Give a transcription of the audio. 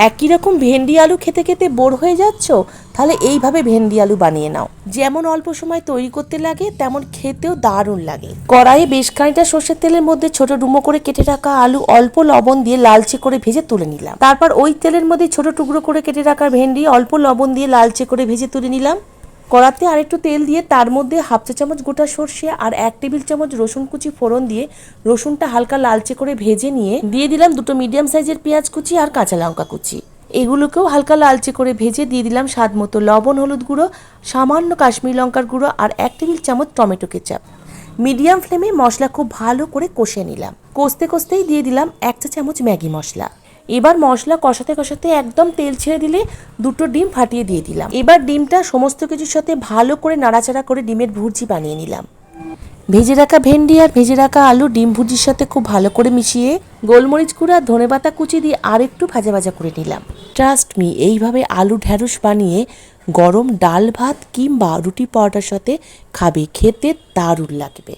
একই রকম ভেন্ডি আলু খেতে খেতে বোর হয়ে যাচ্ছ, তাহলে এইভাবে ভেন্ডি আলু বানিয়ে নাও। যেমন অল্প সময় তৈরি করতে লাগে, তেমন খেতেও দারুণ লাগে। কড়াইয়ে বেশ খানিকটা সর্ষের তেলের মধ্যে ছোট ডুমো করে কেটে রাখা আলু অল্প লবণ দিয়ে লালচে করে ভেজে তুলে নিলাম। তারপর ওই তেলের মধ্যে ছোট টুকরো করে কেটে রাখা ভেন্ডি অল্প লবণ দিয়ে লালচে করে ভেজে তুলে নিলাম। কড়াতে আরেকটু তেল দিয়ে তার মধ্যে হাফ চা চামচ গোটা সর্ষে আর 1 টেবিল চামচ রসুন কুচি ফোড়ন দিয়ে রসুনটা হালকা লালচে করে ভেজে নিয়ে দিয়ে দিলাম 2 মিডিয়াম সাইজের পেঁয়াজ কুচি আর কাঁচা লঙ্কা কুচি। এগুলোকেও হালকা লালচে করে ভেজে দিয়ে দিলাম স্বাদ মতো লবণ, হলুদ গুঁড়ো, সামান্য কাশ্মীরি লঙ্কার গুঁড়ো আর 1 টেবিল চামচ টমেটো কেচাপ। মিডিয়াম ফ্লেমে মশলা খুব ভালো করে কষে নিলাম। কষতে কষতেই দিয়ে দিলাম 1 চা চামচ ম্যাগি মশলা। এবার মশলা কষাতে কষাতে একদম তেল ছেড়ে দিলে 2টো ডিম ফাটিয়ে দিয়ে দিলাম। এবার ডিমটা সমস্ত কিছুর সাথে ভালো করে নাড়াচাড়া করে ডিমের ভুর্জি বানিয়ে নিলাম। ভেজে রাখা ভেন্ডি আর ভেজে রাখা আলু ডিম ভুর্জির সাথে খুব ভালো করে মিশিয়ে গোলমরিচ গুঁড়া, ধনেপাতা কুচি দিয়ে আরেকটু ভাজা ভাজা করে নিলাম। ট্রাস্ট মি, এইভাবে আলু ঢ্যাঁড়স বানিয়ে গরম ডাল ভাত কিংবা রুটি পরোটার সাথে খাবে, খেতে দারুণ লাগবে।